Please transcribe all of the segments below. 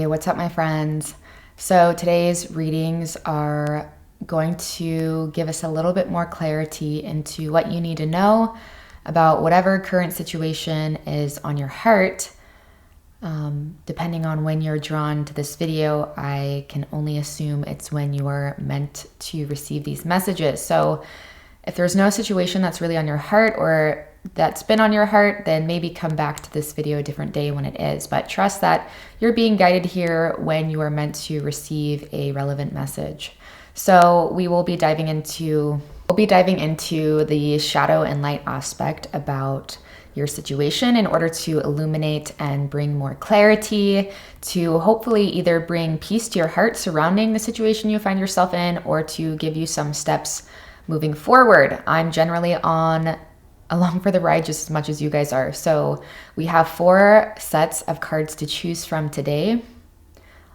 what's up, my friends? So today's readings are going to give us a little bit more clarity into what you need to know about whatever current situation is on your heart. Depending on when you're drawn to this video, I can only assume it's when you are meant to receive these messages. So if there's no situation that's really on your heart or that's been on your heart, then maybe come back to this video a different day when it is. But trust that you're being guided here when you are meant to receive a relevant message. So we'll be diving into the shadow and light aspect about your situation in order to illuminate and bring more clarity, to hopefully either bring peace to your heart surrounding the situation you find yourself in, or to give you some steps moving forward. I'm generally along for the ride just as much as you guys are. So we have 4 sets of cards to choose from today.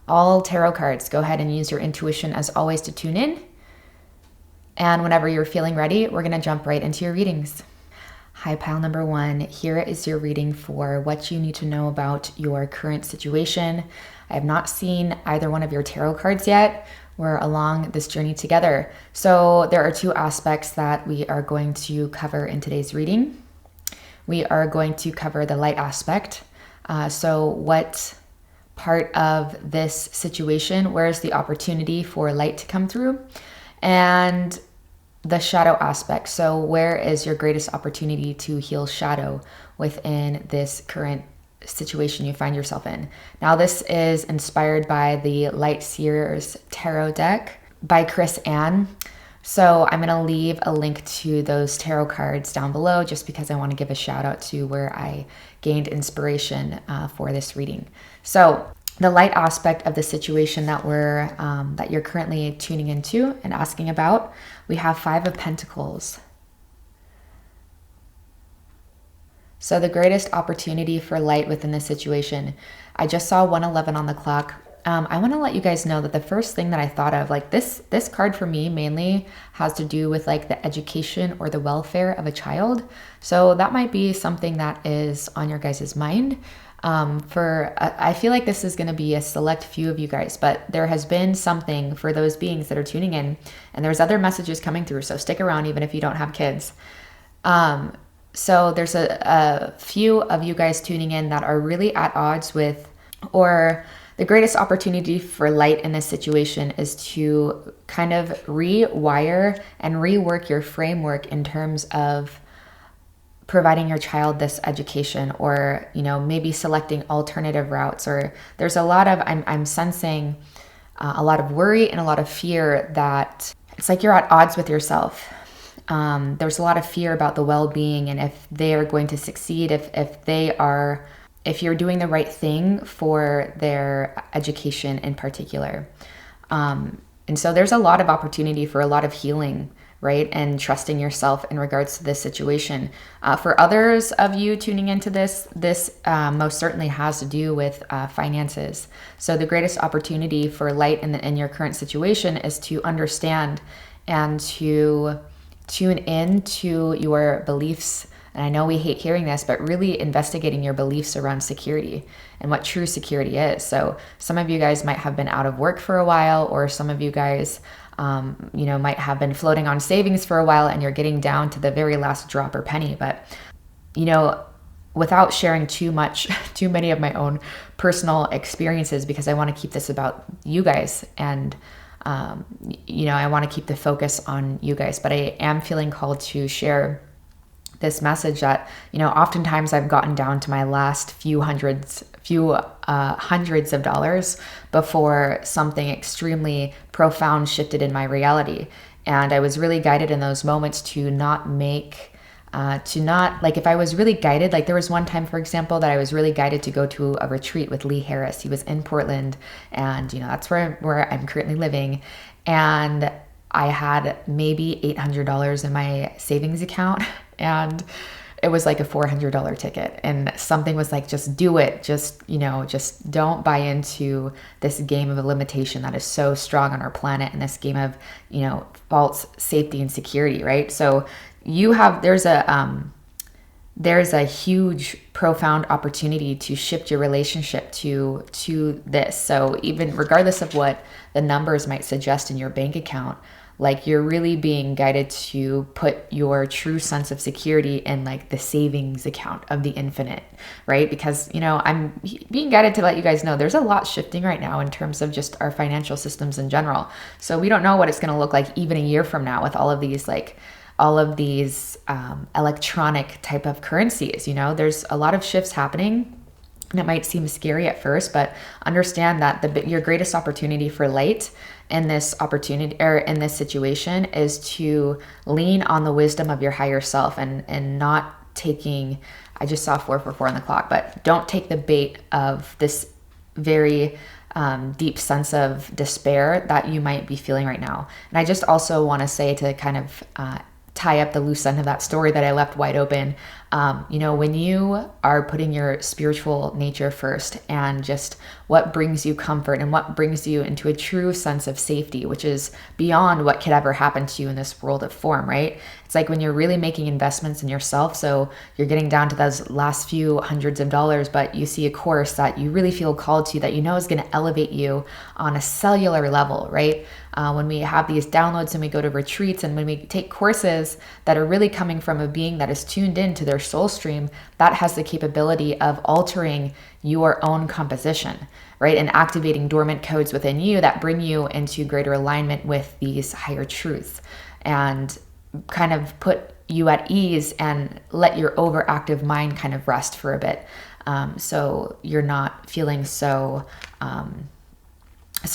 All tarot cards. Go ahead and use your intuition as always to tune in. And whenever you're feeling ready, we're going to jump right into your readings. Hi, pile number 1. Here is your reading for what you need to know about your current situation. I have not seen either one of your tarot cards yet. We're along this journey together. So there are 2 aspects that we are going to cover in today's reading. We are going to cover the light aspect. So what part of this situation, where is the opportunity for light to come through? And the shadow aspect. So where is your greatest opportunity to heal shadow within this current situation you find yourself in? Now, this is inspired by the Light Seers Tarot deck by Chris Ann. So I'm going to leave a link to those tarot cards down below just because I want to give a shout out to where I gained inspiration for this reading. So the light aspect of the situation that you're currently tuning into and asking about, we have 5 of Pentacles. So the greatest opportunity for light within this situation. I just saw 1:11 on the clock. I want to let you guys know that the first thing that I thought of, like this card for me mainly has to do with like the education or the welfare of a child. So that might be something that is on your guys' mind. I feel like this is going to be a select few of you guys, but there has been something for those beings that are tuning in, and there's other messages coming through. So stick around even if you don't have kids. So there's a few of you guys tuning in that are really at odds with, or the greatest opportunity for light in this situation is to kind of rewire and rework your framework in terms of providing your child this education, or, maybe selecting alternative routes. Or there's a lot of, I'm sensing a lot of worry and a lot of fear that it's like you're at odds with yourself. There's a lot of fear about the well-being and if they are going to succeed, if you're doing the right thing for their education in particular. And so there's a lot of opportunity for a lot of healing, right? And trusting yourself in regards to this situation. For others of you tuning into this most certainly has to do with finances. So the greatest opportunity for light in your current situation is to understand and to tune in to your beliefs. And I know we hate hearing this, but really investigating your beliefs around security and what true security is. So some of you guys might have been out of work for a while, or some of you guys, might have been floating on savings for a while and you're getting down to the very last drop or penny. But, without sharing too many of my own personal experiences, because I want to keep this about you guys and I want to keep the focus on you guys, but I am feeling called to share this message that, oftentimes I've gotten down to my last few hundreds of dollars before something extremely profound shifted in my reality. And I was really guided in those moments to not if I was really guided, like there was one time, for example, that I was really guided to go to a retreat with Lee Harris. He was in Portland, and that's where I'm currently living. And I had maybe $800 in my savings account, and it was like a $400 ticket. And something was like, just do it. Just don't buy into this game of a limitation that is so strong on our planet, and this game of, false safety and security, right? So there's a there's a huge, profound opportunity to shift your relationship to this. So even regardless of what the numbers might suggest in your bank account, like you're really being guided to put your true sense of security in like the savings account of the infinite, right? Because, I'm being guided to let you guys know there's a lot shifting right now in terms of just our financial systems in general. So we don't know what it's going to look like even a year from now with all of these electronic type of currencies. There's a lot of shifts happening. And it might seem scary at first, but understand that your greatest opportunity for light in this opportunity or in this situation is to lean on the wisdom of your higher self and not taking, I just saw 444 on the clock, but don't take the bait of this very deep sense of despair that you might be feeling right now. And I just also want to say, to kind of tie up the loose end of that story that I left wide open, when you are putting your spiritual nature first and just what brings you comfort and what brings you into a true sense of safety, which is beyond what could ever happen to you in this world of form, right? It's like when you're really making investments in yourself. So you're getting down to those last few hundreds of dollars, but you see a course that you really feel called to, that is going to elevate you on a cellular level, right? When we have these downloads and we go to retreats and when we take courses that are really coming from a being that is tuned into their soul stream, that has the capability of altering your own composition, right? And activating dormant codes within you that bring you into greater alignment with these higher truths and kind of put you at ease and let your overactive mind kind of rest for a bit. So you're not feeling so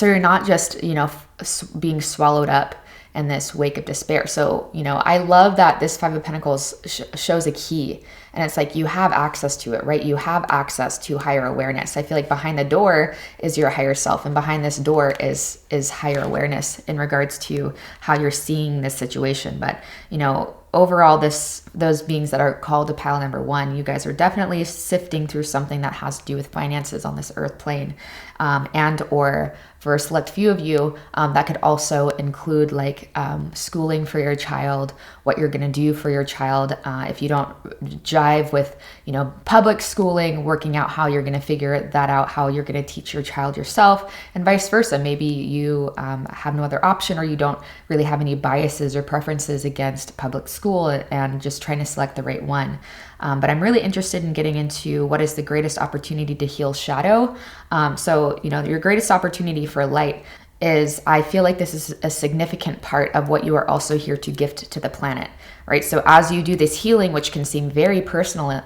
you're not just, being swallowed up in this wake of despair. So, I love that this Five of Pentacles shows a key, and it's like you have access to it, right? You have access to higher awareness. I feel like behind the door is your higher self, and behind this door is higher awareness in regards to how you're seeing this situation. But, overall, those beings that are called to pile number one, you guys are definitely sifting through something that has to do with finances on this earth plane, and or for a select few of you, that could also include like schooling for your child, what you're going to do for your child. If you don't jive with, public schooling, working out how you're going to figure that out, how you're going to teach your child yourself, and vice versa. Maybe you have no other option, or you don't really have any biases or preferences against public school and just trying to select the right one. But I'm really interested in getting into what is the greatest opportunity to heal shadow. So, your greatest opportunity for light is, I feel like this is a significant part of what you are also here to gift to the planet, right? So as you do this healing, which can seem very personal,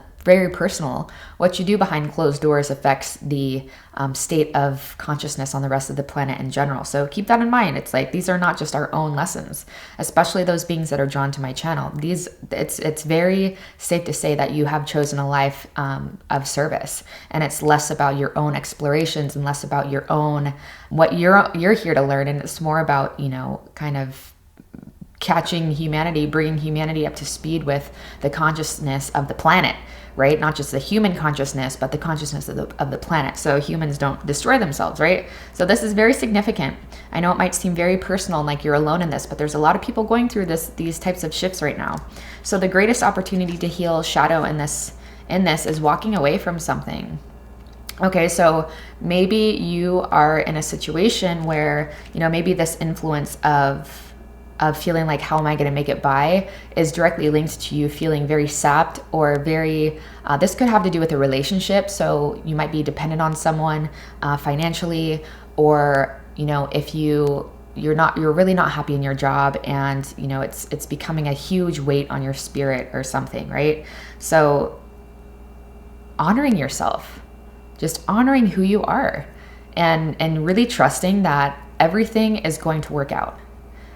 what you do behind closed doors affects the state of consciousness on the rest of the planet in general. So keep that in mind. It's like, these are not just our own lessons, especially those beings that are drawn to my channel. It's very safe to say that you have chosen a life of service, and it's less about your own explorations and less about your own, what you're here to learn. And it's more about, kind of catching humanity, bringing humanity up to speed with the consciousness of the planet, right? Not just the human consciousness, but the consciousness of the planet. So humans don't destroy themselves, right? So this is very significant. I know it might seem very personal and like you're alone in this, but there's a lot of people going through these types of shifts right now. So the greatest opportunity to heal shadow in this is walking away from something. Okay, so maybe you are in a situation where, maybe this influence of feeling like, how am I going to make it by, is directly linked to you feeling very sapped or very, this could have to do with a relationship. So you might be dependent on someone financially, or, if you're really not happy in your job, and, it's becoming a huge weight on your spirit or something, right? So honoring yourself, just honoring who you are, and really trusting that everything is going to work out.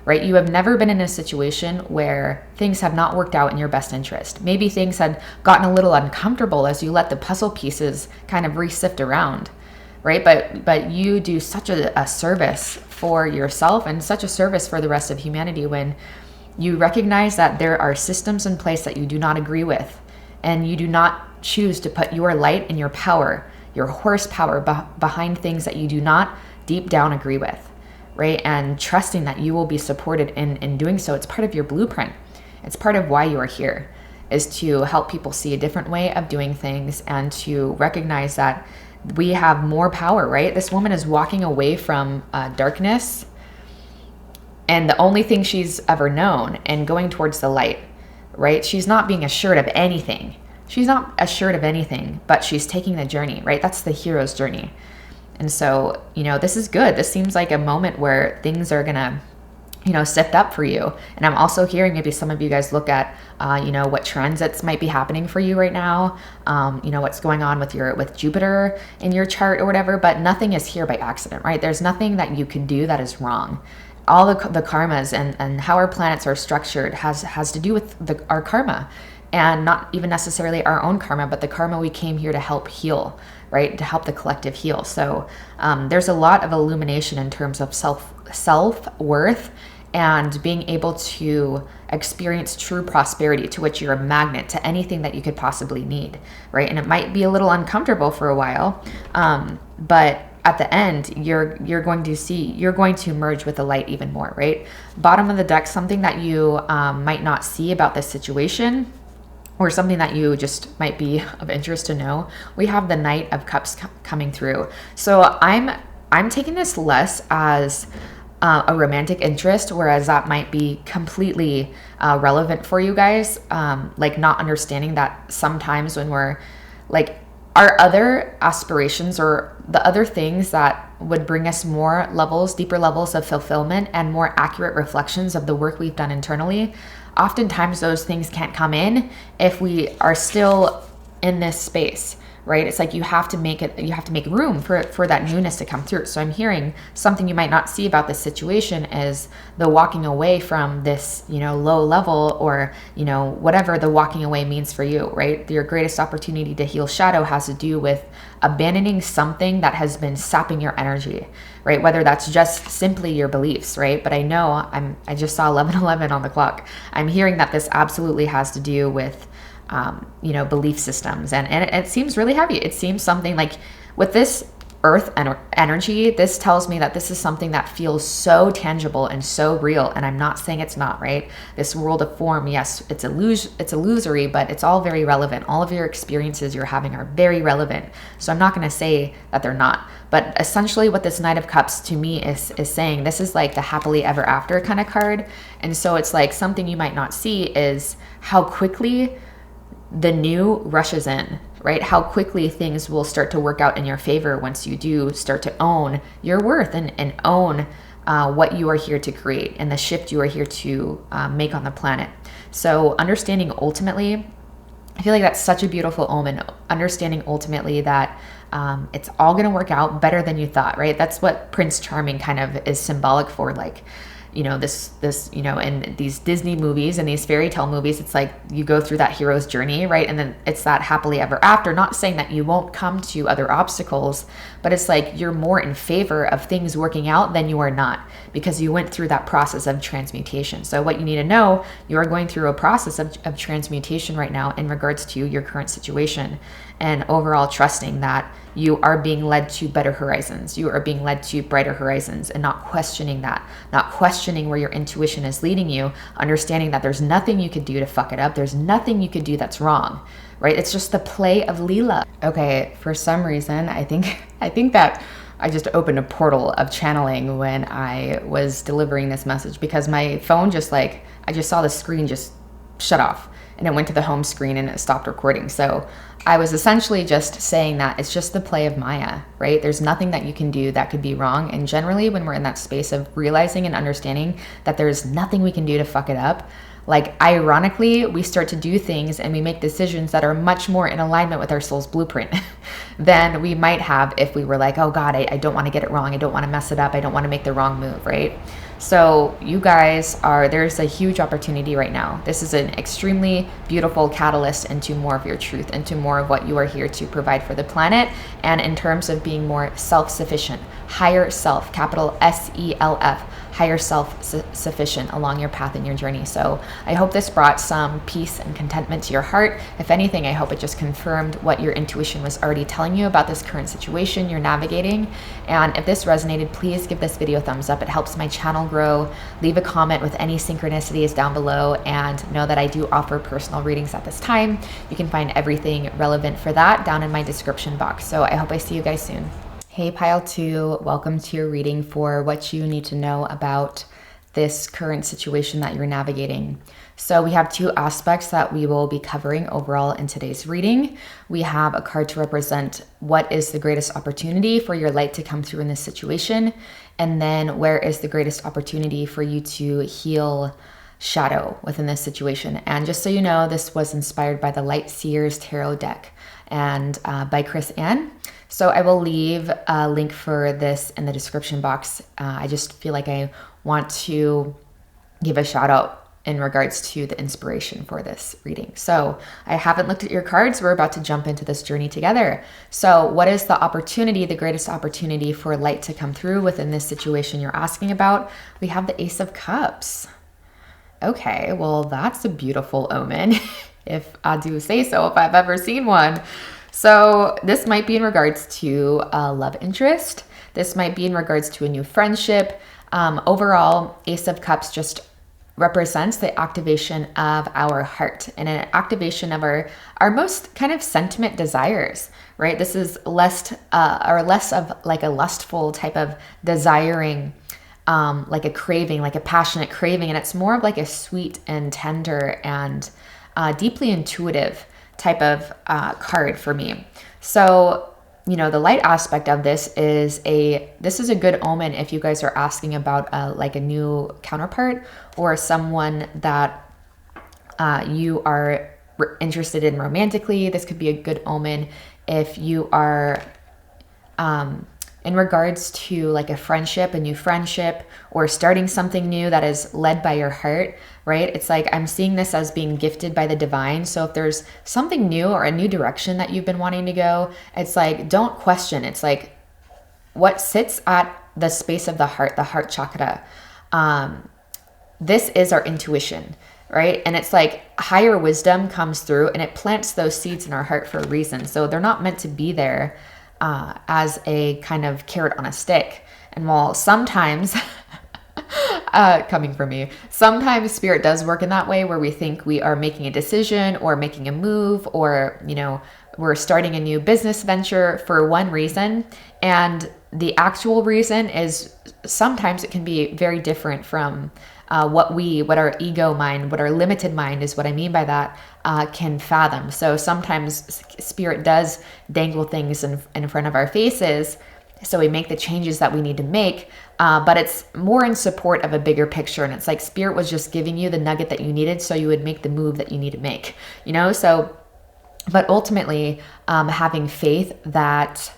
Right? You have never been in a situation where things have not worked out in your best interest. Maybe things had gotten a little uncomfortable as you let the puzzle pieces kind of re-sift around, right? But you do such a service for yourself and such a service for the rest of humanity when you recognize that there are systems in place that you do not agree with, and you do not choose to put your light and your power, your horsepower behind things that you do not deep down agree with. Right? And trusting that you will be supported in doing so. It's part of your blueprint. It's part of why you are here. is to help people see a different way of doing things and to recognize that we have more power, right? This woman is walking away from darkness and the only thing she's ever known and going towards the light, right? She's not being assured of anything. She's not assured of anything, but she's taking the journey, right? That's the hero's journey. And so, this is good. This seems like a moment where things are going to, sift up for you. And I'm also hearing maybe some of you guys look at, what transits might be happening for you right now. What's going on with Jupiter in your chart or whatever, but nothing is here by accident, right? There's nothing that you can do that is wrong. All the karmas and how our planets are structured has to do with our karma, and not even necessarily our own karma, but the karma we came here to help heal, right? To help the collective heal. So there's a lot of illumination in terms of self-worth and being able to experience true prosperity, to which you're a magnet to anything that you could possibly need, right? And it might be a little uncomfortable for a while, but at the end, you're going to merge with the light even more, right? Bottom of the deck, something that you might not see about this situation, or something that you just might be of interest to know. We have the Knight of Cups coming through. So I'm taking this less as a romantic interest, whereas that might be completely relevant for you guys. Like not understanding that sometimes when we're like, our other aspirations or the other things that would bring us deeper levels of fulfillment and more accurate reflections of the work we've done internally, oftentimes those things can't come in if we are still in this space, right? It's like you have to make room for that newness to come through. So I'm hearing something you might not see about this situation is the walking away from this, low level, or, whatever the walking away means for you, right? Your greatest opportunity to heal shadow has to do with abandoning something that has been sapping your energy, right? Whether that's just simply your beliefs, right? But I know I just saw 11:11 on the clock. I'm hearing that this absolutely has to do with belief systems. And it seems really heavy. It seems something like with this earth energy, this tells me that this is something that feels so tangible and so real. And I'm not saying it's not, right? This world of form, yes, it's illusory, but it's all very relevant. All of your experiences you're having are very relevant. So I'm not going to say that they're not. But essentially what this Knight of Cups to me is saying, this is like the happily ever after kind of card. And so it's like something you might not see is how quickly the new rushes in, right? How quickly things will start to work out in your favor once you do start to own your worth and own what you are here to create and the shift you are here to make on the planet. So understanding ultimately, I feel like that's such a beautiful omen, understanding ultimately that it's all going to work out better than you thought, right? That's what Prince Charming kind of is symbolic for, like, this, in these Disney movies and these fairy tale movies, it's like you go through that hero's journey, right? And then it's that happily ever after, not saying that you won't come to other obstacles, but it's like you're more in favor of things working out than you are not, because you went through that process of transmutation. So what you need to know, you are going through a process of transmutation right now in regards to your current situation, and overall trusting that you are being led to better horizons. You are being led to brighter horizons, and not questioning that, not questioning where your intuition is leading you, understanding that there's nothing you could do to fuck it up. There's nothing you could do that's wrong, right? It's just the play of Leela. Okay, for some reason, I think that I just opened a portal of channeling when I was delivering this message, because my phone I just saw the screen just shut off and it went to the home screen and it stopped recording. So I was essentially just saying that it's just the play of Maya, right? There's nothing that you can do that could be wrong. And generally when we're in that space of realizing and understanding that there's nothing we can do to fuck it up, like ironically, we start to do things and we make decisions that are much more in alignment with our soul's blueprint than we might have if we were like, oh God, I don't want to get it wrong. I don't want to mess it up. I don't want to make the wrong move, right? So you guys there's a huge opportunity right now. This is an extremely beautiful catalyst into more of your truth, into more of what you are here to provide for the planet. And in terms of being more self-sufficient, higher self, capital SELF, higher self-sufficient along your path in your journey. So I hope this brought some peace and contentment to your heart. If anything, I hope it just confirmed what your intuition was already telling you about this current situation you're navigating. And if this resonated, please give this video a thumbs up. It helps my channel grow. Leave a comment with any synchronicities down below, and know that I do offer personal readings at this time. You can find everything relevant for that down in my description box. So I hope I see you guys soon. Hey Pile 2, welcome to your reading for what you need to know about this current situation that you're navigating. So we have two aspects that we will be covering overall in today's reading. We have a card to represent what is the greatest opportunity for your light to come through in this situation, and then where is the greatest opportunity for you to heal shadow within this situation. And just so you know, this was inspired by the Light Seers Tarot deck and by Chris Ann. So I will leave a link for this in the description box. I just feel like I want to give a shout out in regards to the inspiration for this reading. So I haven't looked at your cards. We're about to jump into this journey together. So what is the opportunity, the greatest opportunity for light to come through within this situation you're asking about? We have the Ace of Cups. Okay, well, that's a beautiful omen, if I do say so, if I've ever seen one. So this might be in regards to a love interest. This might be in regards to a new friendship. Overall, Ace of Cups just represents the activation of our heart and an activation of our most kind of sentiment desires, right? This is less of like a lustful type of desiring, like a craving, like a passionate craving. And it's more of like a sweet and tender and deeply intuitive type of card for me. So, you know, the light aspect of this is a good omen if you guys are asking about like a new counterpart or someone that you are interested in romantically. This could be a good omen if you are in regards to like a friendship, a new friendship, or starting something new that is led by your heart, right? It's like I'm seeing this as being gifted by the divine. So if there's something new or a new direction that you've been wanting to go, it's like, don't question. It's like what sits at the space of the heart chakra. This is our intuition, right? And it's like higher wisdom comes through and it plants those seeds in our heart for a reason. So they're not meant to be there as a kind of carrot on a stick. And while sometimes, coming from me, sometimes spirit does work in that way where we think we are making a decision or making a move, or, you know, we're starting a new business venture for one reason. And the actual reason is sometimes it can be very different from what our ego mind, what our limited mind is, what I mean by that, can fathom. So sometimes spirit does dangle things in front of our faces, so we make the changes that we need to make, but it's more in support of a bigger picture. And it's like spirit was just giving you the nugget that you needed so you would make the move that you need to make, you know? So, but ultimately, having faith that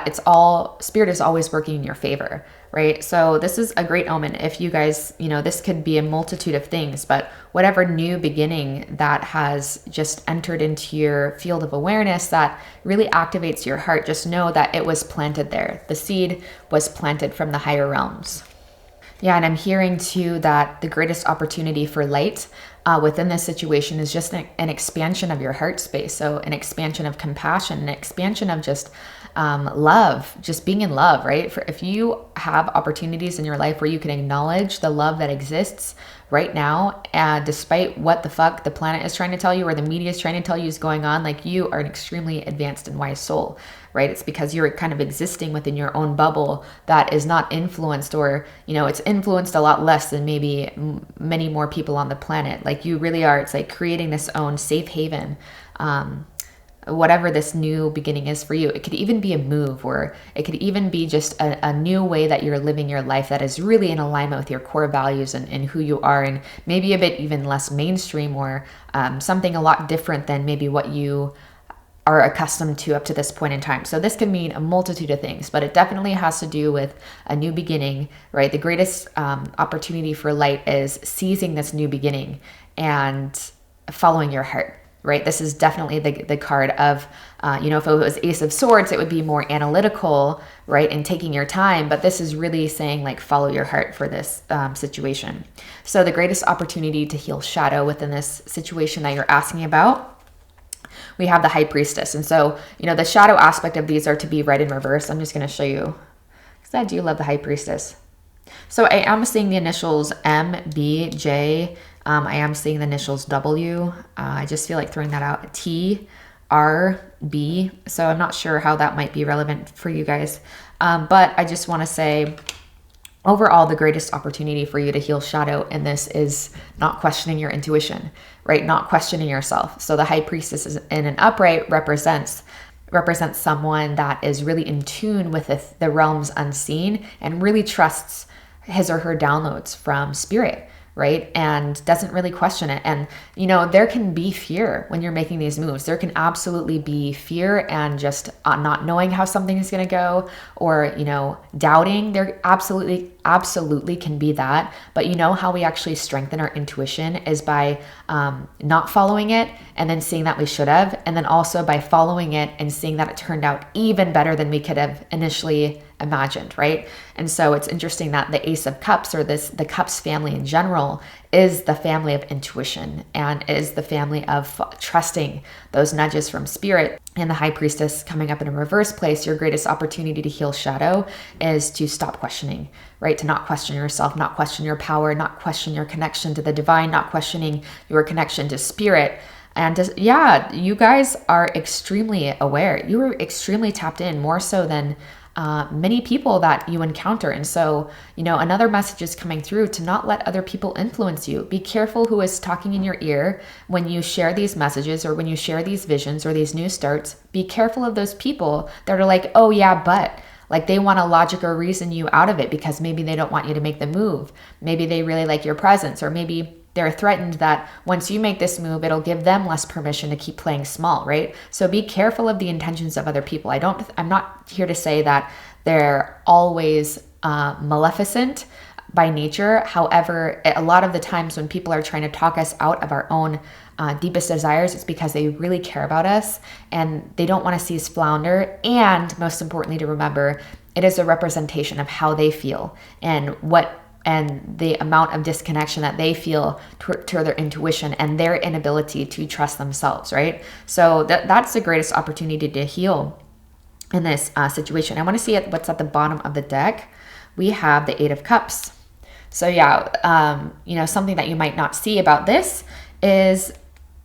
it's all, spirit is always working in your favor, right? So this is a great omen. If you guys, you know, this could be a multitude of things, but whatever new beginning that has just entered into your field of awareness that really activates your heart, just know that it was planted there. The seed was planted from the higher realms. Yeah, and I'm hearing too that the greatest opportunity for light within this situation is just an expansion of your heart space. So an expansion of compassion, an expansion of just love, just being in love, right? If you have opportunities in your life where you can acknowledge the love that exists right now, despite what the fuck the planet is trying to tell you or the media is trying to tell you is going on, like you are an extremely advanced and wise soul, right? It's because you're kind of existing within your own bubble that is not influenced, or, you know, it's influenced a lot less than maybe many more people on the planet. Like you really are, it's like creating this own safe haven. Whatever this new beginning is for you. It could even be a move, or it could even be just a new way that you're living your life that is really in alignment with your core values and who you are, and maybe a bit even less mainstream, or something a lot different than maybe what you are accustomed to up to this point in time. So this can mean a multitude of things, but it definitely has to do with a new beginning, right? The greatest opportunity for light is seizing this new beginning and following your heart. Right? This is definitely the card of, if it was Ace of Swords, it would be more analytical, right? And taking your time. But this is really saying like, follow your heart for this situation. So the greatest opportunity to heal shadow within this situation that you're asking about, we have the High Priestess. And so, the shadow aspect of these are to be read in reverse. I'm just going to show you, because I do love the High Priestess. So I am seeing the initials M, B, J. I am seeing the initials W. I just feel like throwing that out. T, R, B. So I'm not sure how that might be relevant for you guys. But I just want to say, overall, the greatest opportunity for you to heal shadow in this is not questioning your intuition, right? Not questioning yourself. So the High Priestess is in an upright represents someone that is really in tune with the realms unseen and really trusts his or her downloads from spirit, right? And doesn't really question it. And, there can be fear when you're making these moves. There can absolutely be fear and just not knowing how something is going to go, or, doubting. There absolutely can be that. But how we actually strengthen our intuition is by not following it and then seeing that we should have. And then also by following it and seeing that it turned out even better than we could have initially imagined, right? And so it's interesting that the Ace of Cups, or the Cups family in general, is the family of intuition and is the family of trusting those nudges from spirit. And the High Priestess coming up in a reverse place, your greatest opportunity to heal shadow is to stop questioning, right? To not question yourself, not question your power, not question your connection to the divine, not questioning your connection to spirit. And you guys are extremely aware. You are extremely tapped in, more so than many people that you encounter. And so, another message is coming through to not let other people influence you. Be careful who is talking in your ear when you share these messages, or when you share these visions or these new starts. Be careful of those people that are like, oh yeah, but like they want to logic or reason you out of it because maybe they don't want you to make the move. Maybe they really like your presence, or maybe they're threatened that once you make this move, it'll give them less permission to keep playing small, right? So be careful of the intentions of other people. I'm not here to say that they're always maleficent by nature. However, a lot of the times when people are trying to talk us out of our own deepest desires, it's because they really care about us and they don't want to see us flounder. And most importantly, to remember, it is a representation of how they feel and the amount of disconnection that they feel to their intuition and their inability to trust themselves, right? So that's the greatest opportunity to heal in this situation. I want to see what's at the bottom of the deck. We have the Eight of Cups. So something that you might not see about this is,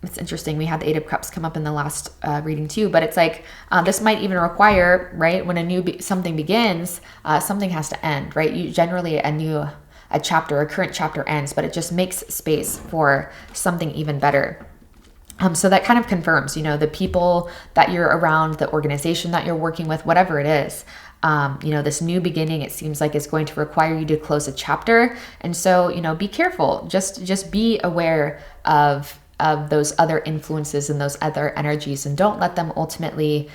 it's interesting. We had the Eight of Cups come up in the last reading too, but it's like this might even require, right, when something begins, something has to end, right? Generally a current chapter ends, but it just makes space for something even better. So that kind of confirms, the people that you're around, the organization that you're working with, whatever it is, this new beginning, it seems like is going to require you to close a chapter. And so, be careful, just be aware of those other influences and those other energies, and don't let them ultimately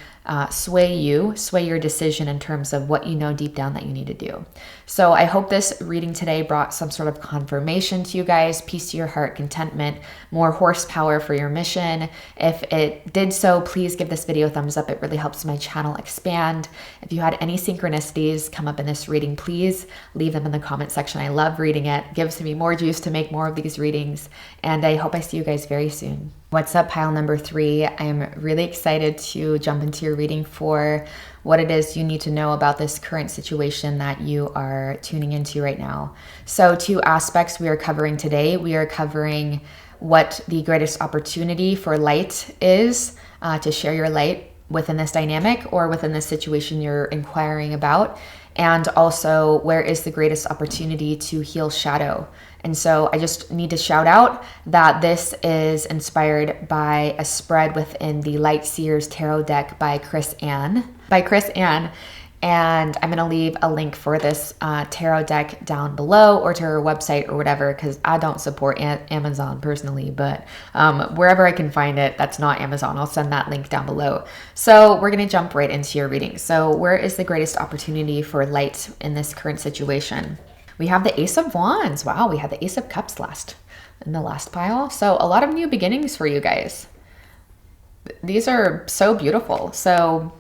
sway your decision in terms of what you know deep down that you need to do. So I hope this reading today brought some sort of confirmation to you guys, peace to your heart, contentment, more horsepower for your mission. If it did so, please give this video a thumbs up. It really helps my channel expand. If you had any synchronicities come up in this reading, please leave them in the comment section. I love reading it. It gives me more juice to make more of these readings. And I hope I see you guys very soon. What's up, pile number 3? I am really excited to jump into your reading for what it is you need to know about this current situation that you are tuning into right now. So 2 aspects we are covering today. We are covering what the greatest opportunity for light is, to share your light within this dynamic or within this situation you're inquiring about. And also, where is the greatest opportunity to heal shadow? And so I just need to shout out that this is inspired by a spread within the Light Seers Tarot deck by Chris Ann. And I'm going to leave a link for this tarot deck down below, or to her website or whatever, because I don't support Amazon personally, but wherever I can find it, that's not Amazon, I'll send that link down below. So we're going to jump right into your reading. So where is the greatest opportunity for light in this current situation? We have the Ace of Wands. Wow, we had the Ace of Cups in the last pile. So a lot of new beginnings for you guys. These are so beautiful. So,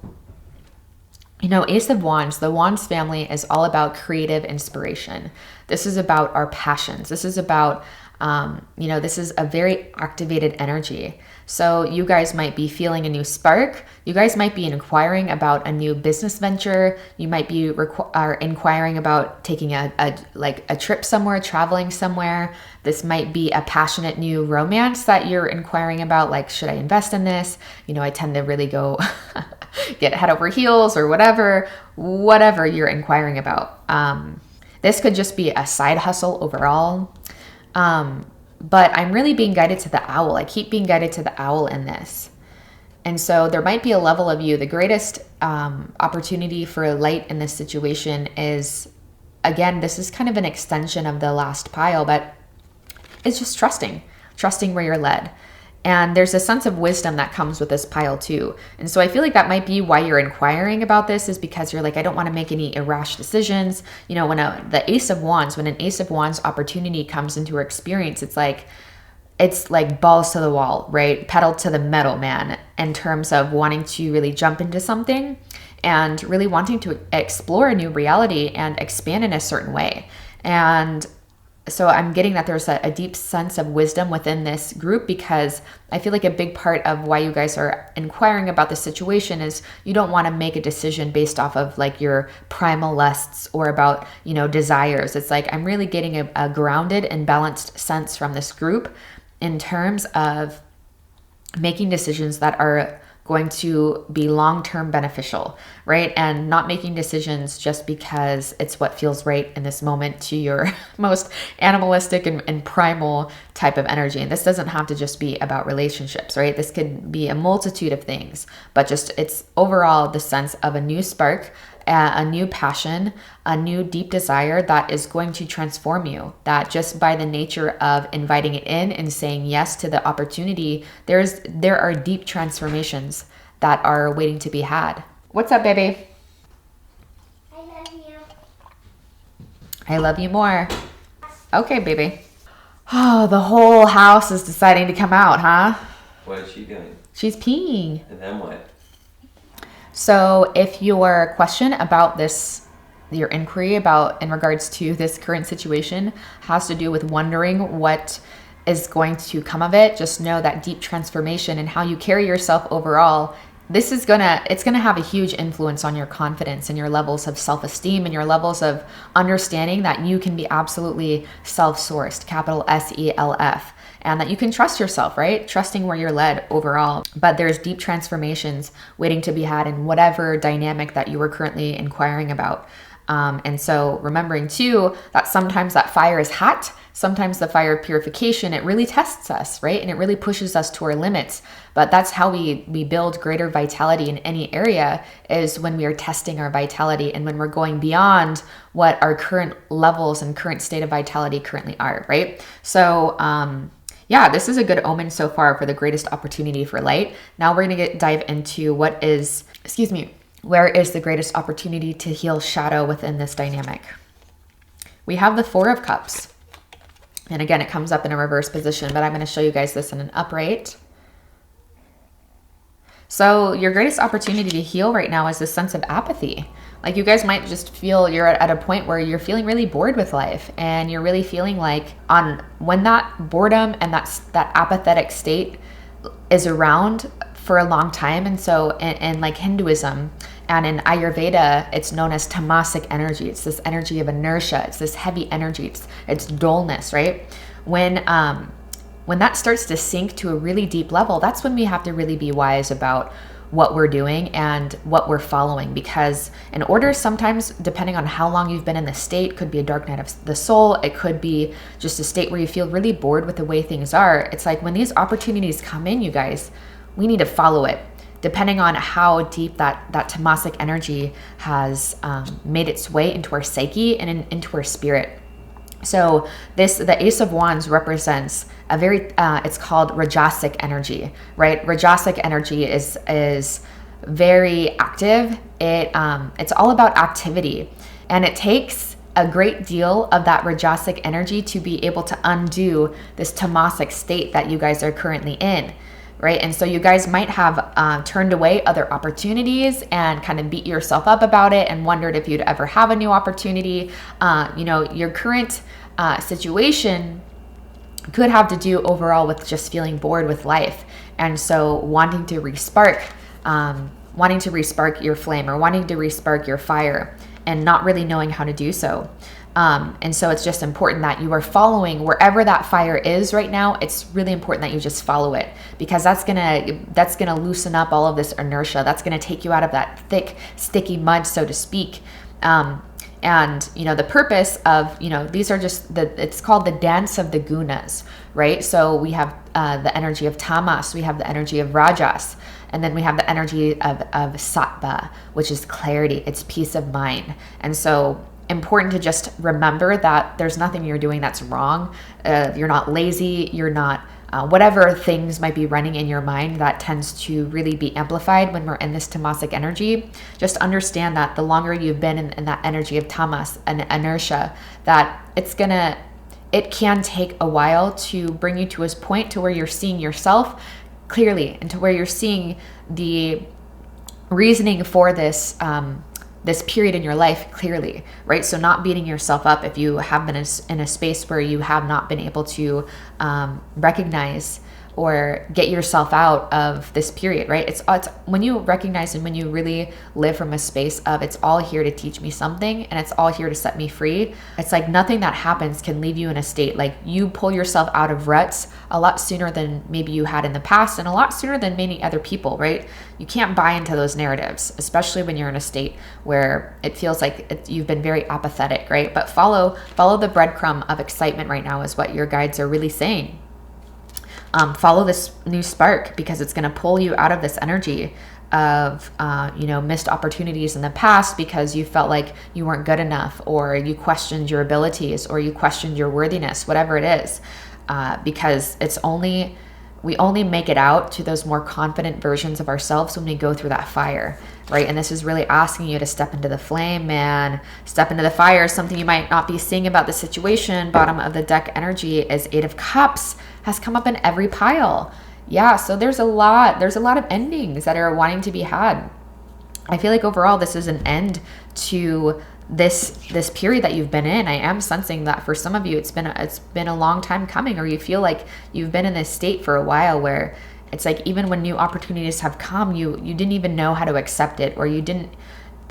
Ace of Wands, the Wands family is all about creative inspiration. This is about our passions. This is about You know, this is a very activated energy. So you guys might be feeling a new spark. You guys might be inquiring about a new business venture. You might be inquiring about taking a trip somewhere, traveling somewhere. This might be a passionate new romance that you're inquiring about. Like, should I invest in this? You know, I tend to really go get head over heels or whatever you're inquiring about. This could just be a side hustle overall. But I'm really being guided to the owl. I keep being guided to the owl in this. And so there might be a level of you. The greatest opportunity for light in this situation is, again, this is kind of an extension of the last pile, but it's just trusting where you're led. And there's a sense of wisdom that comes with this pile too. And so I feel like that might be why you're inquiring about this, is because you're like, I don't want to make any irrash decisions. You know, when an Ace of Wands opportunity comes into our experience, it's like balls to the wall, right? Pedal to the metal, man, in terms of wanting to really jump into something and really wanting to explore a new reality and expand in a certain way. And so I'm getting that there's a deep sense of wisdom within this group, because I feel like a big part of why you guys are inquiring about the situation is you don't want to make a decision based off of like your primal lusts or about, you know, desires. It's like I'm really getting a grounded and balanced sense from this group in terms of making decisions that are going to be long-term beneficial, right? And not making decisions just because it's what feels right in this moment to your most animalistic and primal type of energy. And this doesn't have to just be about relationships, right? This could be a multitude of things, but just it's overall the sense of a new spark, a new passion, a new deep desire that is going to transform you, that just by the nature of inviting it in and saying yes to the opportunity, there are deep transformations that are waiting to be had. What's up, baby? I love you. I love you more. Okay, baby. Oh, the whole house is deciding to come out, huh? What is she doing? She's peeing. And then what? So if your question about this, your inquiry about in regards to this current situation has to do with wondering what is going to come of it, just know that deep transformation and how you carry yourself overall, it's gonna have a huge influence on your confidence and your levels of self-esteem and your levels of understanding that you can be absolutely self-sourced, capital SELF. And that you can trust yourself, right? Trusting where you're led overall. But there's deep transformations waiting to be had in whatever dynamic that you are currently inquiring about. And so remembering too, that sometimes that fire is hot, sometimes the fire of purification, it really tests us, right? And it really pushes us to our limits. But that's how we build greater vitality in any area, is when we are testing our vitality and when we're going beyond what our current levels and current state of vitality currently are, right? So, yeah, this is a good omen so far for the greatest opportunity for light. Now we're going to dive into where is the greatest opportunity to heal shadow within this dynamic. We have the Four of Cups. And again, it comes up in a reverse position, but I'm going to show you guys this in an upright. So your greatest opportunity to heal right now is this sense of apathy. Like you guys might just feel you're at a point where you're feeling really bored with life, and you're really feeling like when that boredom and that apathetic state is around for a long time. And so in like Hinduism and in Ayurveda, it's known as tamasic energy. It's this energy of inertia. It's this heavy energy. It's dullness, right? When that starts to sink to a really deep level, that's when we have to really be wise about what we're doing and what we're following, because in order, sometimes depending on how long you've been in the state, could be a dark night of the soul, it could be just a state where you feel really bored with the way things are. It's like when these opportunities come in, you guys, we need to follow it, depending on how deep that tamasic energy has made its way into our psyche and into our spirit. So the Ace of Wands represents a very, it's called Rajasic energy, right? Rajasic energy is very active. It's all about activity, and it takes a great deal of that Rajasic energy to be able to undo this tamasic state that you guys are currently in, right? And so you guys might have turned away other opportunities and kind of beat yourself up about it and wondered if you'd ever have a new opportunity. Your current situation could have to do overall with just feeling bored with life. And so wanting to respark your flame, or wanting to respark your fire, and not really knowing how to do so. And so it's just important that you are following wherever that fire is right now. It's really important that you just follow it, because that's gonna loosen up all of this inertia. That's gonna take you out of that thick, sticky mud, so to speak. And, the purpose of, these are just it's called the dance of the gunas, right? So we have the energy of tamas, we have the energy of rajas, and then we have the energy of sattva, which is clarity, it's peace of mind. And so important to just remember that there's nothing you're doing that's wrong. You're not lazy, you're not whatever things might be running in your mind that tends to really be amplified when we're in this tamasic energy. Just understand that the longer you've been in that energy of tamas and inertia, that it can take a while to bring you to a point to where you're seeing yourself clearly, and to where you're seeing the reasoning for this period in your life clearly, right? So not beating yourself up if you have been in a space where you have not been able to recognize or get yourself out of this period, right? It's when you recognize and when you really live from a space of, it's all here to teach me something, and it's all here to set me free. It's like nothing that happens can leave you in a state, like you pull yourself out of ruts a lot sooner than maybe you had in the past, and a lot sooner than many other people, right? You can't buy into those narratives, especially when you're in a state where it feels like you've been very apathetic, right? But follow the breadcrumb of excitement right now is what your guides are really saying. Follow this new spark, because it's going to pull you out of this energy of, missed opportunities in the past because you felt like you weren't good enough, or you questioned your abilities, or you questioned your worthiness, whatever it is, because we only make it out to those more confident versions of ourselves when we go through that fire, right? And this is really asking you to step into the flame, man. Step into the fire. Something you might not be seeing about the situation. Bottom of the deck energy is 8 of Cups, has come up in every pile. Yeah, so there's a lot of endings that are wanting to be had. I feel like overall this is an end to this period that you've been in. I am sensing that for some of you it's been a long time coming, or you feel like you've been in this state for a while where it's like even when new opportunities have come, you didn't even know how to accept it, or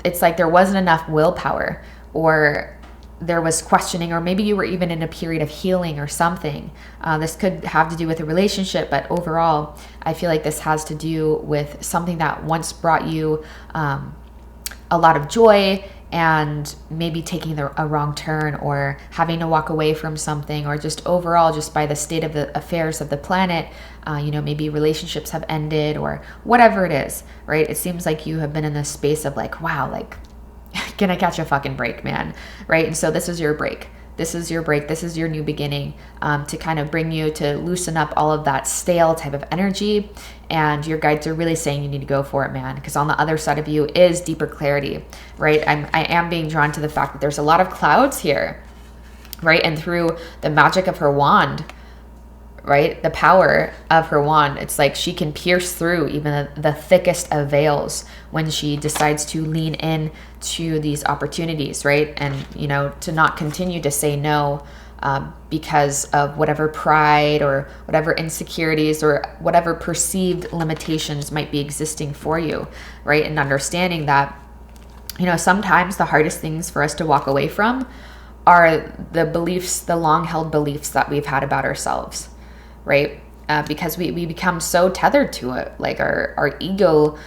it's like there wasn't enough willpower, or there was questioning, or maybe you were even in a period of healing or something. This could have to do with a relationship, but overall, I feel like this has to do with something that once brought you a lot of joy, and maybe taking a wrong turn, or having to walk away from something, or just overall, just by the state of the affairs of the planet, maybe relationships have ended, or whatever it is, right? It seems like you have been in this space of like, wow, like, can I catch a fucking break, man? Right? And so this is your break. This is your break. This is your new beginning, to kind of bring you to loosen up all of that stale type of energy. And your guides are really saying you need to go for it, man. Because on the other side of you is deeper clarity, right? I am being drawn to the fact that there's a lot of clouds here, right? And through the magic of her wand, right? The power of her wand. It's like she can pierce through even the thickest of veils when she decides to lean in to these opportunities, right? And, to not continue to say no because of whatever pride or whatever insecurities or whatever perceived limitations might be existing for you, right? And understanding that, sometimes the hardest things for us to walk away from are the beliefs, the long-held beliefs that we've had about ourselves, right? Because we become so tethered to it. Like our ego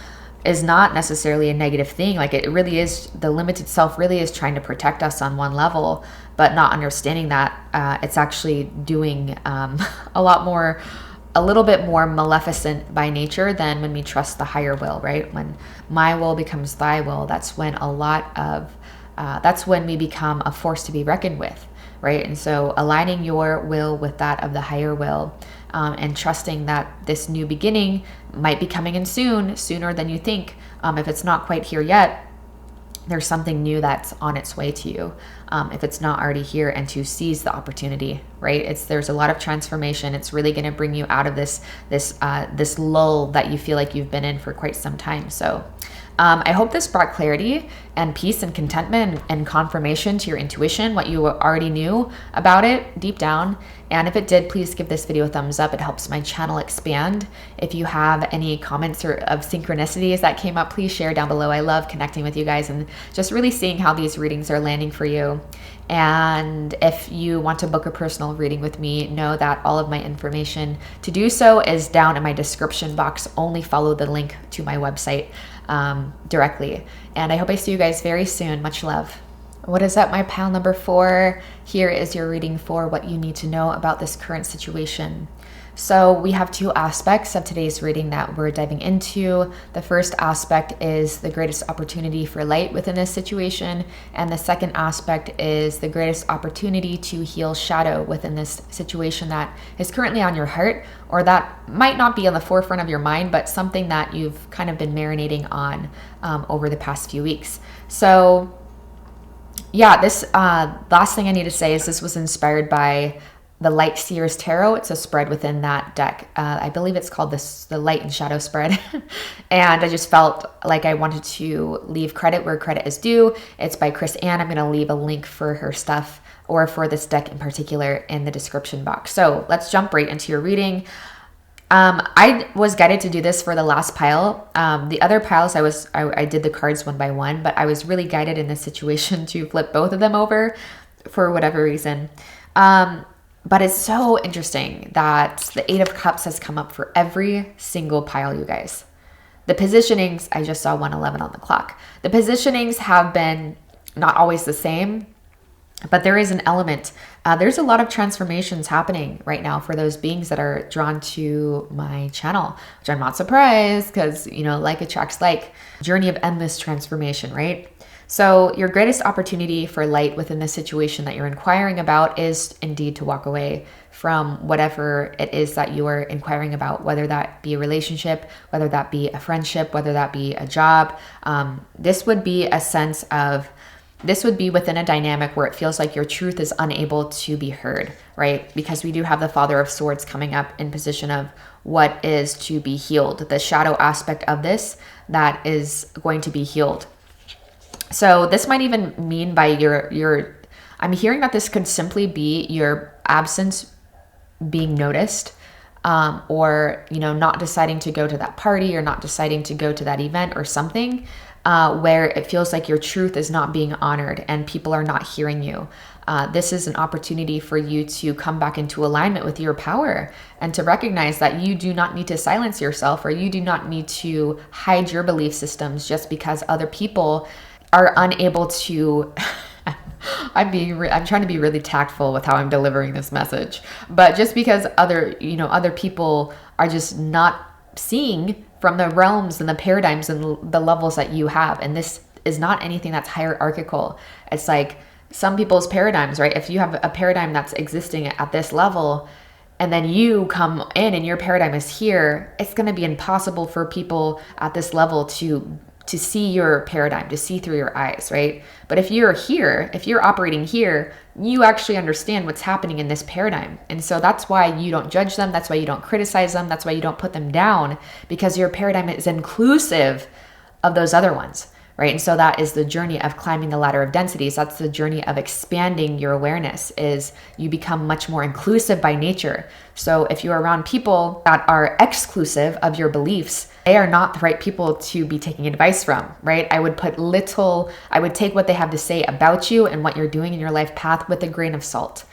is not necessarily a negative thing. Like it really is, the limited self really is trying to protect us on one level, but not understanding that it's actually doing a little bit more maleficent by nature than when we trust the higher will, right? When my will becomes thy will, that's when that's when we become a force to be reckoned with, right? And so aligning your will with that of the higher will, and trusting that this new beginning might be coming in sooner than you think. If it's not quite here yet, there's something new that's on its way to you, if it's not already here, and to seize the opportunity, right? There's a lot of transformation. It's really going to bring you out of this lull that you feel like you've been in for quite some time. So I hope this brought clarity and peace and contentment and confirmation to your intuition, what you already knew about it deep down. And if it did, please give this video a thumbs up. It helps my channel expand. If you have any comments or of synchronicities that came up, please share down below. I love connecting with you guys and just really seeing how these readings are landing for you. And if you want to book a personal reading with me, know that all of my information to do so is down in my description box. Only follow the link to my website directly. And I hope I see you guys very soon. Much love. What is up, my pile number 4? Here is your reading for what you need to know about this current situation. So we have 2 aspects of today's reading that we're diving into. The first aspect is the greatest opportunity for light within this situation. And the second aspect is the greatest opportunity to heal shadow within this situation that is currently on your heart, or that might not be on the forefront of your mind, but something that you've kind of been marinating on over the past few weeks. So yeah, this last thing I need to say is this was inspired by the Light Seers Tarot. It's a spread within that deck. I believe it's called the Light and Shadow spread. And I just felt like I wanted to leave credit where credit is due. It's by Chris Ann. I'm going to leave a link for her stuff, or for this deck in particular, in the description box. So let's jump right into your reading. I was guided to do this for the last pile. The other piles I did the cards one by one, but I was really guided in this situation to flip both of them over for whatever reason. But it's so interesting that the 8 of Cups has come up for every single pile, you guys. The positionings, I just saw 111 on the clock. The positionings have been not always the same, but there is an element. There's a lot of transformations happening right now for those beings that are drawn to my channel, which I'm not surprised because, you know, like attracts like. Journey of endless transformation, right? So your greatest opportunity for light within the situation that you're inquiring about is indeed to walk away from whatever it is that you are inquiring about, whether that be a relationship, whether that be a friendship, whether that be a job. This would be within a dynamic where it feels like your truth is unable to be heard, right? Because we do have the Father of Swords coming up in position of what is to be healed, the shadow aspect of this that is going to be healed. So this might even mean by I'm hearing that this could simply be your absence being noticed, or, you know, not deciding to go to that party or not deciding to go to that event or something, where it feels like your truth is not being honored and people are not hearing you. This is an opportunity for you to come back into alignment with your power and to recognize that you do not need to silence yourself, or you do not need to hide your belief systems just because other people are unable to. I'm trying to be really tactful with how I'm delivering this message, but just because other people are just not seeing from the realms and the paradigms and the levels that you have. And this is not anything that's hierarchical. It's like some people's paradigms, right? If you have a paradigm that's existing at this level, and then you come in and your paradigm is here, it's going to be impossible for people at this level to see your paradigm, to see through your eyes, right? But if you're here, if you're operating here, you actually understand what's happening in this paradigm. And so that's why you don't judge them. That's why you don't criticize them. That's why you don't put them down, because your paradigm is inclusive of those other ones, right? And so that is the journey of climbing the ladder of densities. That's the journey of expanding your awareness, is you become much more inclusive by nature. So if you're around people that are exclusive of your beliefs, they are not the right people to be taking advice from, right? I would take what they have to say about you and what you're doing in your life path with a grain of salt,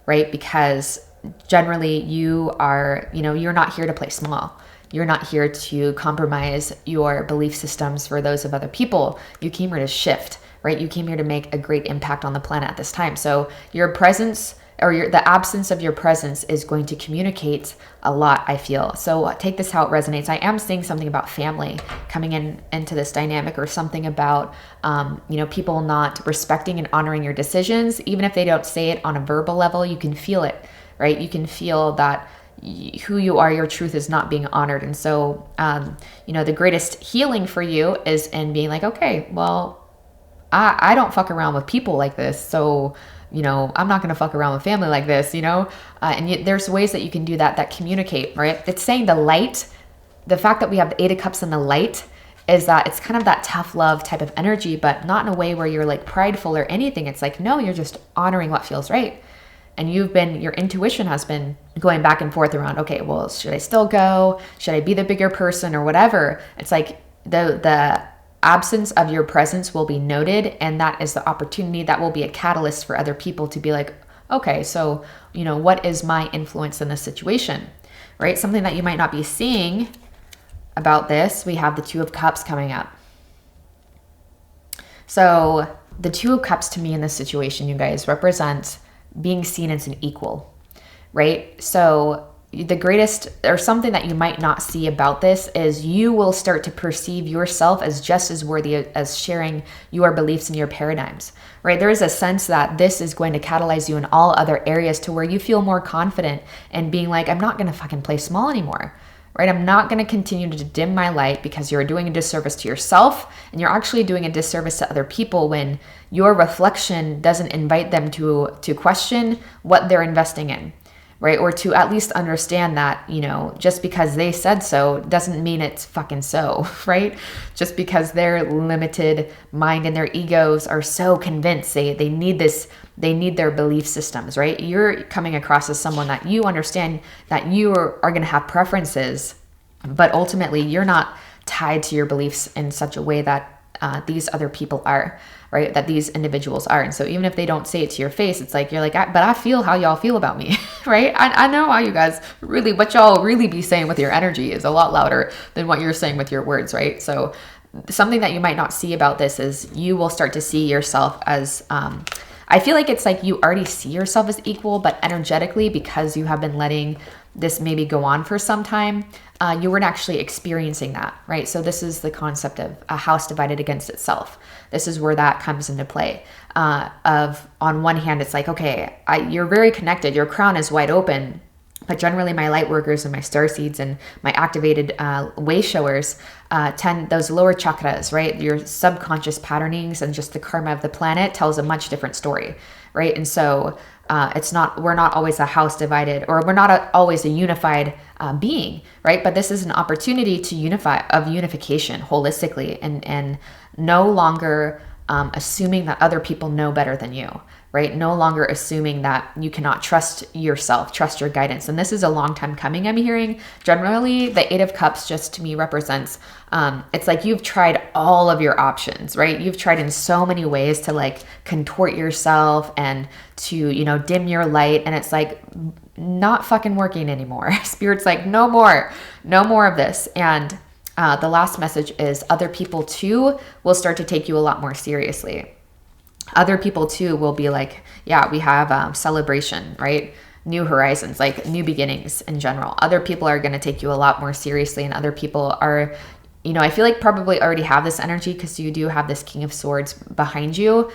right? Because generally you're not here to play small. You're not here to compromise your belief systems for those of other people. You came here to shift, right? You came here to make a great impact on the planet at this time. So your presence, or the absence of your presence, is going to communicate a lot, I feel. So take this how it resonates. I am seeing something about family coming into this dynamic, or something about, people not respecting and honoring your decisions. Even if they don't say it on a verbal level, you can feel it, right? You can feel that who you are, your truth is not being honored. And so, the greatest healing for you is in being like, okay, well, I don't fuck around with people like this. So, I'm not going to fuck around with family like this, and there's ways that you can do that communicate, right? It's saying the light, the fact that we have the Eight of Cups and the light is that it's kind of that tough love type of energy, but not in a way where you're like prideful or anything. It's like, no, you're just honoring what feels right. And your intuition has been going back and forth around, okay, well, should I still go? Should I be the bigger person or whatever? It's like the absence of your presence will be noted. And that is the opportunity that will be a catalyst for other people to be like, okay, so, what is my influence in this situation, right? Something that you might not be seeing about this, we have the Two of Cups coming up. So the Two of Cups to me in this situation, you guys, represent being seen as an equal, right? So the greatest, or something that you might not see about this, is you will start to perceive yourself as just as worthy as sharing your beliefs and your paradigms, right? There is a sense that this is going to catalyze you in all other areas to where you feel more confident and being like, I'm not going to fucking play small anymore, right? I'm not going to continue to dim my light, because you're doing a disservice to yourself, and you're actually doing a disservice to other people when your reflection doesn't invite them to question what they're investing in, right? Or to at least understand that, just because they said so doesn't mean it's fucking so, right? Just because their limited mind and their egos are so convinced they need this, they need their belief systems, right? You're coming across as someone that you understand that you are going to have preferences, but ultimately you're not tied to your beliefs in such a way that these other people are, right? That these individuals are. And so even if they don't say it to your face, it's like, you're like, but I feel how y'all feel about me, right? I know how you guys really, what y'all really be saying with your energy is a lot louder than what you're saying with your words, right? So something that you might not see about this is you will start to see yourself as, I feel like it's like you already see yourself as equal, but energetically, because you have been letting this maybe go on for some time, you weren't actually experiencing that, right? So this is the concept of a house divided against itself. This is where that comes into play. Of on one hand, it's like, okay, you're very connected. Your crown is wide open, but generally my light workers and my star seeds and my activated way showers tend those lower chakras, right? Your subconscious patternings and just the karma of the planet tells a much different story, right? And so we're not always a house divided, or we're not always a unified being, right? But this is an opportunity to unification holistically, and no longer assuming that other people know better than you, right? No longer assuming that you cannot trust yourself, trust your guidance. And this is a long time coming, I'm hearing. Generally, the Eight of Cups just to me represents, it's like you've tried all of your options, right? You've tried in so many ways to like contort yourself and to, dim your light. And it's like not fucking working anymore. Spirit's like, no more of this. And the last message is other people too will start to take you a lot more seriously. Other people too will be like, yeah, we have celebration, right? New horizons, like new beginnings in general. Other people are going to take you a lot more seriously, and other people are, I feel like probably already have this energy because you do have this King of Swords behind you.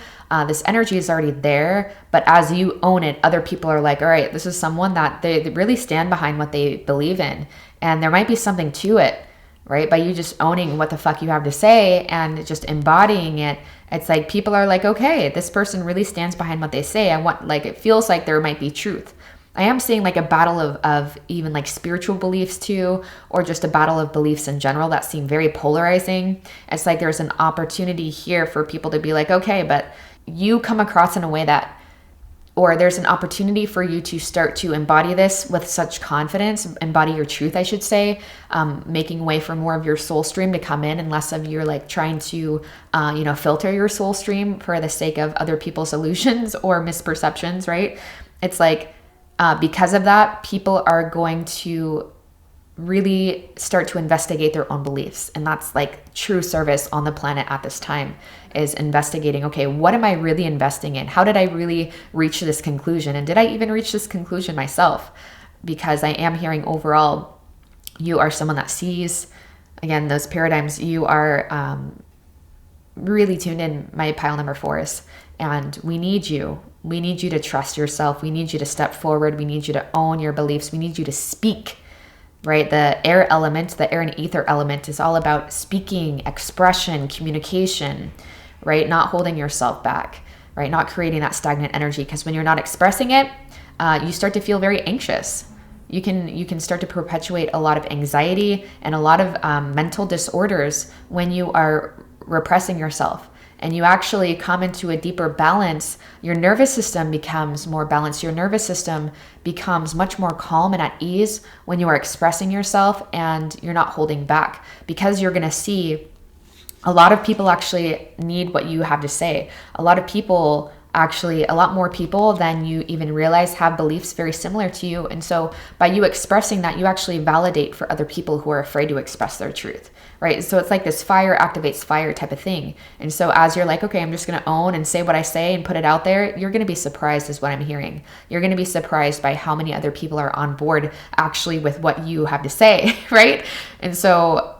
This energy is already there, but as you own it, other people are like, all right, this is someone that they really stand behind what they believe in. And there might be something to it, right? By you just owning what the fuck you have to say and just embodying it. It's like people are like, okay, this person really stands behind what they say. It feels like there might be truth. I am seeing like a battle of even like spiritual beliefs too, or just a battle of beliefs in general that seem very polarizing. It's like there's an opportunity here for people to be like, okay, but you come across in a way that, or there's an opportunity for you to start to embody this with such confidence, embody your truth, I should say, making way for more of your soul stream to come in and less of your like trying to, filter your soul stream for the sake of other people's illusions or misperceptions, right? It's like, because of that, people are going to really start to investigate their own beliefs. And that's like true service on the planet at this time, is investigating, okay, what am I really investing in? How did I really reach this conclusion? And did I even reach this conclusion myself? Because I am hearing overall, you are someone that sees, again, those paradigms. You are really tuned in, my pile number 4s. And we need you. We need you to trust yourself. We need you to step forward. We need you to own your beliefs. We need you to speak. Right? The air element, the air and ether element is all about speaking, expression, communication, right? Not holding yourself back, right? Not creating that stagnant energy, because when you're not expressing it, you start to feel very anxious. You can start to perpetuate a lot of anxiety and a lot of mental disorders when you are repressing yourself. And you actually come into a deeper balance. Your nervous system becomes more balanced. Your nervous system becomes much more calm and at ease when you are expressing yourself and you're not holding back, because you're going to see a lot of people actually need what you have to say. A lot of people, actually a lot more people than you even realize, have beliefs very similar to you. And so by you expressing that, you actually validate for other people who are afraid to express their truth, right? So it's like this fire activates fire type of thing. And so as you're like, okay, I'm just going to own and say what I say and put it out there, you're going to be surprised is what I'm hearing. You're going to be surprised by how many other people are on board actually with what you have to say, right? And so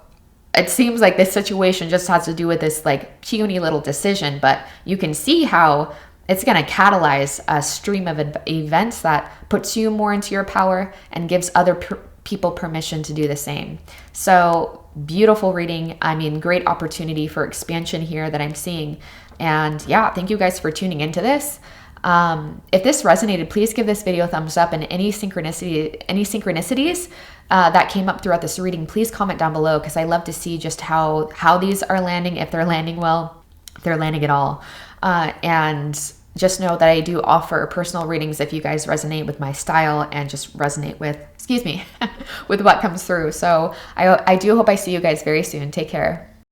it seems like this situation just has to do with this like puny little decision, but you can see how it's going to catalyze a stream of events that puts you more into your power and gives other people permission to do the same. So beautiful reading. I mean, great opportunity for expansion here that I'm seeing. And yeah, thank you guys for tuning into this. If this resonated, please give this video a thumbs up, and any synchronicities that came up throughout this reading, please comment down below, because I love to see just how these are landing, if they're landing well, if they're landing at all. And just know that I do offer personal readings if you guys resonate with my style and just resonate with, with what comes through. So I do hope I see you guys very soon. Take care.